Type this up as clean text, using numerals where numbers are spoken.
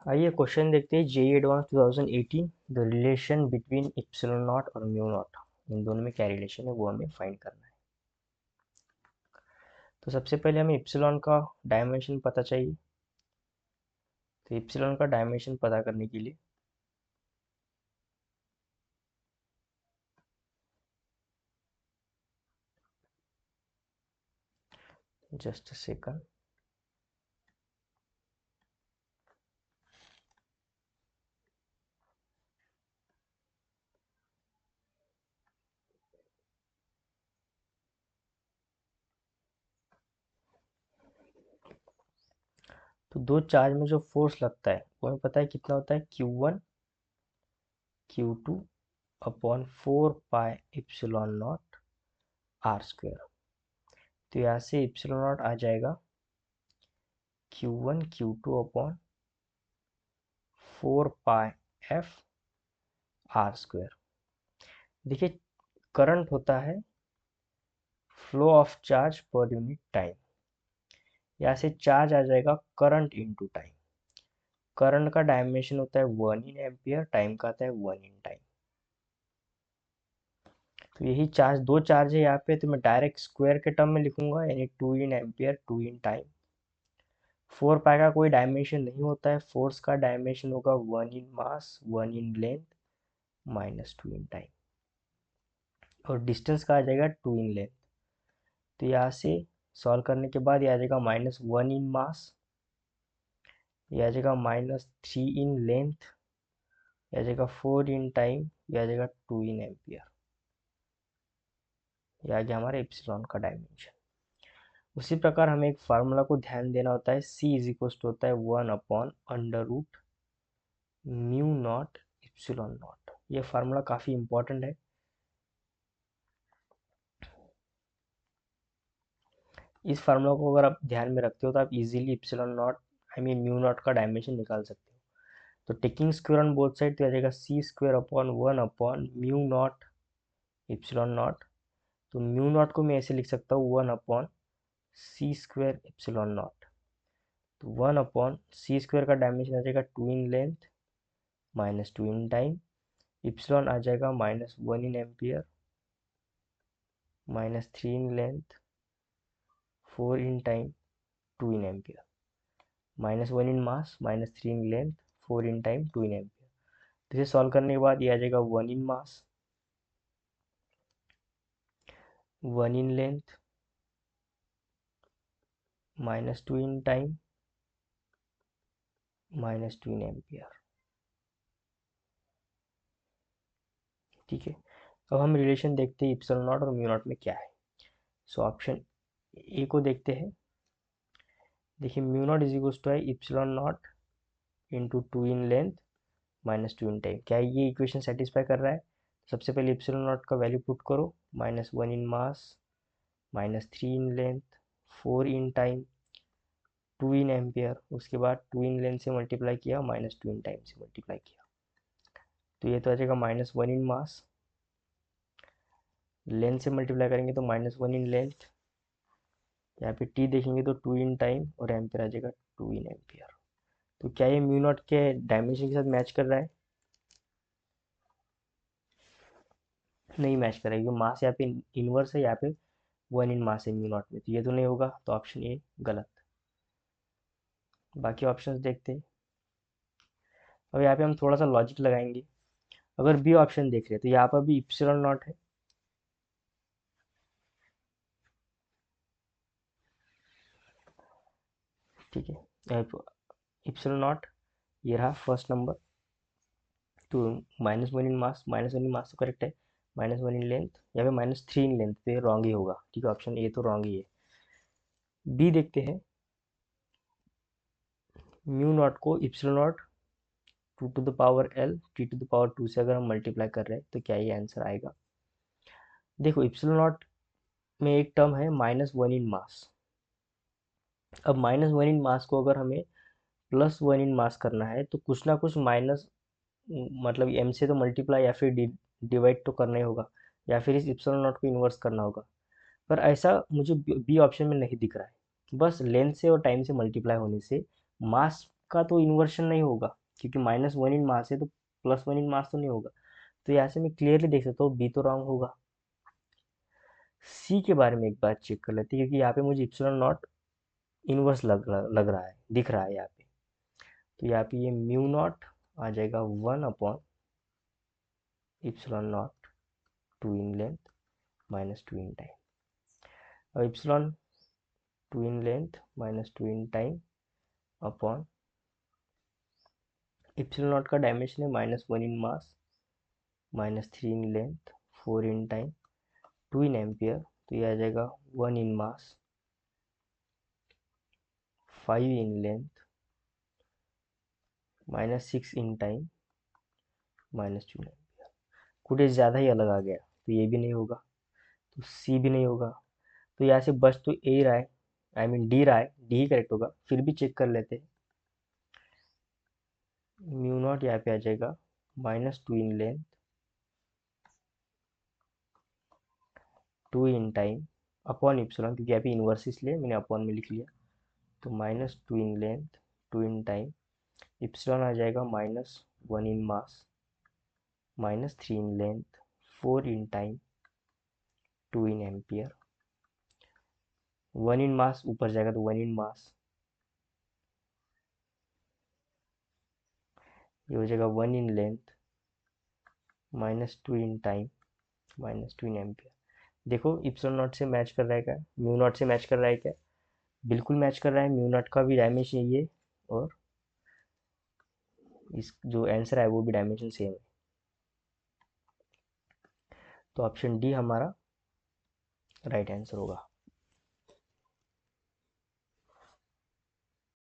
आइए क्वेश्चन देखते हैं JEE advance 2018 the relation between epsilon naught और म्यू नॉट। इन दोनों में क्या रिलेशन है वो हमें फाइंड करना है। तो सबसे पहले हमें इप्सिलॉन का डायमेंशन पता चाहिए। तो इप्सिलॉन का डायमेंशन पता करने के लिए जस्ट अ सेकंड। तो दो चार्ज में जो फोर्स लगता है वो हमें पता है कितना होता है, Q1 Q2 upon 4 pi epsilon naught R square. तो यहाँ से इप्सिलॉन नॉट आ जाएगा Q1 Q2 upon 4 pi F R square. देखिए करंट होता है flow of charge per unit time. यहाँ से चार्ज आ जाएगा करंट इनटू टाइम। करंट का डायमेंशन होता है 1 इन एम्पियर, टाइम का आता है 1 इन टाइम। तो यही चार्ज, दो चार्ज है यहाँ पे, तो मैं डायरेक्ट स्क्वायर के टर्म में लिखूंगा, यानी 2 इन एम्पियर 2 इन टाइम। 4 पाई का कोई डायमेंशन नहीं होता है, फोर्स का डायमेंशन होगा 1 in mass 1 in length minus 2 in time, और डिस्टेंस का आ जाएगा 2 इन लेंथ। तो यहाँ से सॉल्व करने के बाद ये आ जाएगा -1 इन मास, ये आ जाएगा -3 इन लेंथ, ये आ जाएगा 4 इन टाइम, ये आ जाएगा 2 इन एम्पियर। ये आ गया हमारे एप्सिलॉन का डायमेंशन। उसी प्रकार हमें एक फार्मूला को ध्यान देना होता है, C इज इक्वल टू होता है 1/√μ नॉट इप्सिलॉन नॉट। ये फार्मूला काफ़ी इंपॉर्टेंट है। इस फार्मूला को अगर आप ध्यान में रखते हो तो आप easily epsilon not mu not का डायमेंशन निकाल सकते हो। तो taking square on both side तो आ जाएगा C² upon 1/μ not epsilon not. तो म्यू नॉट को मैं ऐसे लिख सकता हूँ 1/C² इप्सिलॉन नॉट। तो 1/C² का डायमेंशन आ जाएगा 2 in length minus 2 in time. Epsilon आ जाएगा -1 in ampere -3 in length 4 in time 2 in ampere, -1 in mass -3 in length 4 in time 2 in ampere. तो इसे सॉल्व करने के बाद ये आ जाएगा 1 in mass 1 in length -2 in time -2 in ampere. ठीक है, अब हम रिलेशन देखते हैं इप्सिलॉन नॉट और म्यू नॉट में क्या है। सो ऑप्शन ए को देखते हैं। देखिए mu not is equal to है epsilon not into 2 in length -2 in time. क्या ये इक्वेशन सेटिस्फाई कर रहा है? सबसे पहले इप्सिलॉन नॉट का वैल्यू पुट करो, -1 in mass -3 in length 4 in time 2 in ampere. उसके बाद 2 इन लेंथ से मल्टीप्लाई किया -2 इन टाइम से मल्टीप्लाई किया, तो ये तो आ जाएगा -1 इन मास, लेंथ से मल्टीप्लाई करेंगे तो -1 इन लेंथ, यहाँ पे टी देखेंगे तो 2 इन टाइम और एम्पियर आ जाएगा 2 इन एम्पियर। तो क्या ये म्यू नॉट के डायमेंशन के साथ मैच कर रहा है? नहीं मैच कर रहा है, क्योंकि मास यहाँ पे इनवर्स है, यहाँ पे 1 इन मास है म्यू नॉट में, तो ये तो नहीं होगा, तो ऑप्शन ए गलत। बाकी ऑप्शंस देखते हैं। अब यहाँ पे हम थोड़ा सा लॉजिक लगाएंगे। अगर बी ऑप्शन देख रहे हैं तो यहाँ पर भी इप्सिलॉन नॉट है, ठीक है, इप्सिलॉन नॉट ये रहा फर्स्ट नंबर। तो -1 इन मास तो करेक्ट है, -1 इन लेंथ, या फिर -3 इन लेंथ, तो ये रॉन्ग ही होगा। ठीक है, ऑप्शन ए तो रॉन्ग ही है। बी देखते हैं। म्यू नॉट को epsilon naught 2 to the power L T to the power 2 से अगर हम मल्टीप्लाई कर रहे हैं तो क्या ये आंसर आएगा? देखो इप्सिलॉन नॉट में एक टर्म है -1 इन मास। अब -1 इन मास को अगर हमें +1 इन मास करना है तो कुछ ना कुछ माइनस, मतलब m से तो मल्टीप्लाई या फिर डिवाइड तो करना ही होगा, या फिर इस इप्सिलॉन नॉट को इन्वर्स करना होगा। पर ऐसा मुझे बी ऑप्शन में नहीं दिख रहा है। बस लेंथ से और टाइम से मल्टीप्लाई होने से मास का तो इन्वर्शन नहीं होगा, क्योंकि -1 इन मास है तो +1 इन मास तो नहीं होगा। तो यहाँ से मैं क्लियरली देख सकता हूँ बी तो रॉन्ग होगा। सी के बारे में एक बार चेक कर लेते हैं, क्योंकि यहाँ पे मुझे इप्सिलॉन नॉट इनवर्स लग रहा है, दिख रहा है यहाँ पे। तो यहाँ पे ये म्यू नॉट आ जाएगा 1/इप्सिलॉन not 2 in length -2 in time. अब epsilon 2 in length -2 in time upon epsilon not का डायमेंशन है -1 in mass -3 in length 4 in time 2 in ampere. तो ये आ जाएगा 1 in mass 5 in length -6 in time -2 in ampere. कुछ ज़्यादा ही अलग आ गया, तो ये भी नहीं होगा, तो सी भी नहीं होगा। तो यहाँ से बस तो ए रहा है, आई मीन डी रहा है, डी ही करेक्ट होगा। फिर भी चेक कर लेते हैं। म्यू नॉट यहाँ पे आ जाएगा -2 in length 2 in time upon epsilon, क्योंकि यहाँ पे इन्वर्स इसलिए मैंने अपॉन में लिख लिया। तो -2 in length 2 in time epsilon आ जाएगा -1 in mass -3 in length 4 in time 2 in ampere. 1 in mass ऊपर जाएगा तो 1 इन मास, ये हो जाएगा 1 इन length -2 in time -2 in ampere. देखो इप्सिलॉन नॉट से मैच कर रहा है क्या, म्यू नॉट से मैच कर रहा है क्या? बिल्कुल मैच कर रहा है। म्यू नॉट का भी डायमेंशन यही है, और इस जो आंसर है वो भी डायमेंशन सेम है। तो ऑप्शन डी हमारा राइट आंसर होगा।